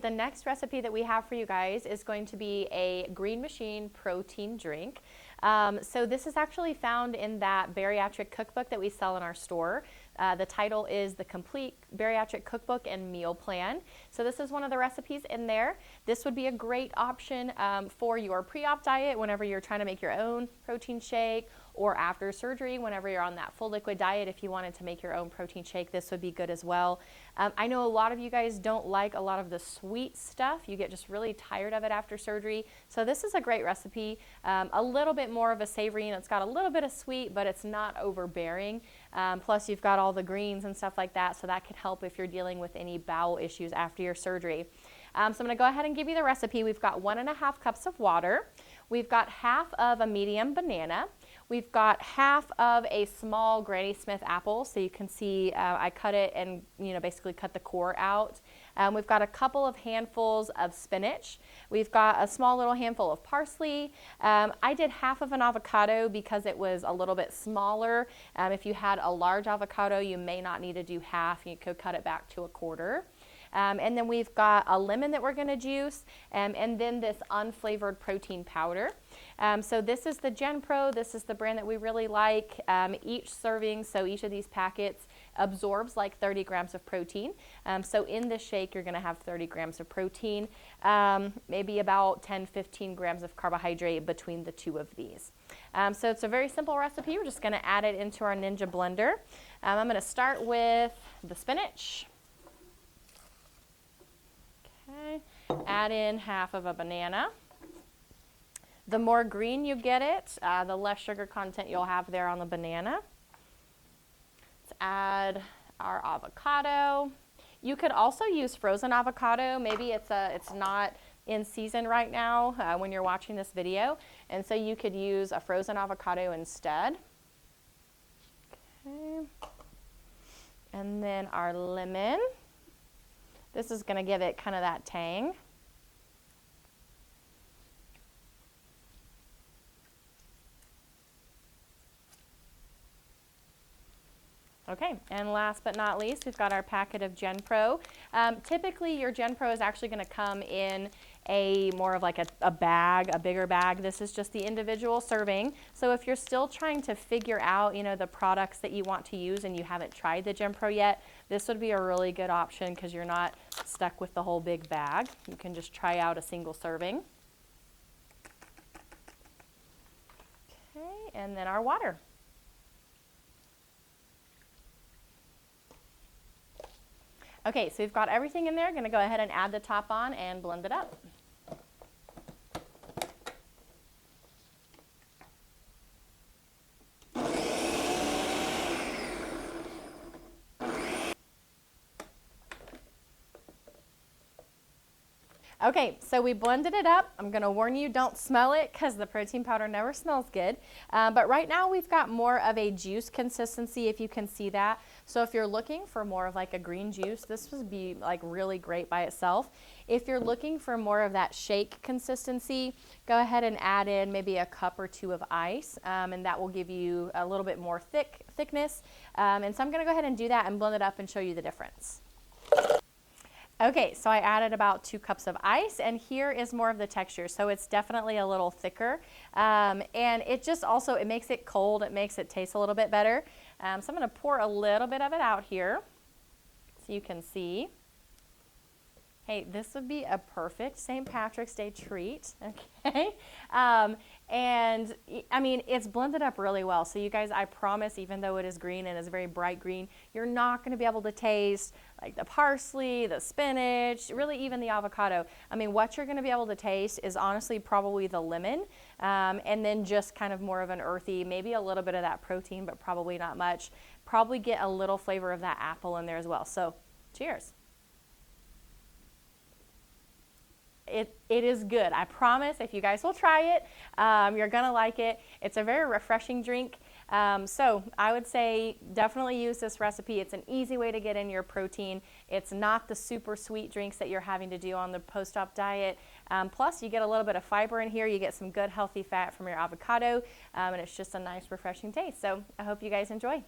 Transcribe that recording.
the next recipe that we have for you guys is going to be a Green Machine protein drink. So this is actually found in that bariatric cookbook that we sell in our store. The title is The Complete Bariatric Cookbook and Meal Plan. So this is one of the recipes in there. This would be a great option for your pre-op diet whenever you're trying to make your own protein shake, or after surgery whenever you're on that full liquid diet. If you wanted to make your own protein shake, this would be good as well. I know a lot of you guys don't like a lot of the sweet stuff. You get just really tired of it after surgery. So this is a great recipe. A little bit more of a savory, and it's got a little bit of sweet, but it's not overbearing. Plus you've got all the greens and stuff like that, so that could help if you're dealing with any bowel issues after your surgery. So I'm going to go ahead and give you the recipe. We've got 1.5 cups of water. We've got half of a medium banana. We've got half of a small Granny Smith apple, so you can see I cut it and basically cut the core out. We've got a couple of handfuls of spinach. We've got a small little handful of parsley. I did half of an avocado because it was a little bit smaller. If you had a large avocado, you may not need to do half. You could cut it back to 1/4. And then we've got a lemon that we're going to juice, and then this unflavored protein powder. So this is the GenPro. This is the brand that we really like. Each serving, so each of these packets absorbs like 30 grams of protein. So in this shake, you're going to have 30 grams of protein, maybe about 10-15 grams of carbohydrate between the two of these. So it's a very simple recipe. We're just going to add it into our Ninja blender. I'm going to start with the spinach. Okay. Add in half of a banana. The more green you get it, the less sugar content you'll have there on the banana. Let's add our avocado. You could also use frozen avocado. Maybe it's not in season right now when you're watching this video, and so you could use a frozen avocado instead. Okay. And then our lemon. This is going to give it kind of that tang. Okay, and last but not least, we've got our packet of GenPro. Typically, your GenPro is actually going to come in more of like a bag, a bigger bag. This is just the individual serving. So if you're still trying to figure out, the products that you want to use and you haven't tried the GenPro yet, this would be a really good option because you're not stuck with the whole big bag. You can just try out a single serving. Okay, and then our water. Okay, so we've got everything in there. Going to go ahead and add the top on and blend it up. Okay, so we blended it up. I'm going to warn you, don't smell it because the protein powder never smells good. But right now we've got more of a juice consistency, if you can see that. So if you're looking for more of like a green juice, this would be like really great by itself. If you're looking for more of that shake consistency, go ahead and add in maybe a cup or 2 of ice, and that will give you a little bit more thickness. And so I'm going to go ahead and do that and blend it up and show you the difference. Okay, so I added about 2 cups of ice, and here is more of the texture. So it's definitely a little thicker, and it just also, it makes it cold. It makes it taste a little bit better. So I'm going to pour a little bit of it out here so you can see. Hey, this would be a perfect St. Patrick's Day treat, okay? And I mean, it's blended up really well. So you guys, I promise, even though it is green and is very bright green, you're not going to be able to taste like the parsley, the spinach, really even the avocado. I mean, what you're going to be able to taste is honestly probably the lemon, and then just kind of more of an earthy, maybe a little bit of that protein, but probably not much. Probably get a little flavor of that apple in there as well. So cheers. It is good. I promise if you guys will try it, you're going to like it. It's a very refreshing drink. So I would say definitely use this recipe. It's an easy way to get in your protein. It's not the super sweet drinks that you're having to do on the post-op diet. Plus you get a little bit of fiber in here. You get some good healthy fat from your avocado, and it's just a nice refreshing taste. So I hope you guys enjoy.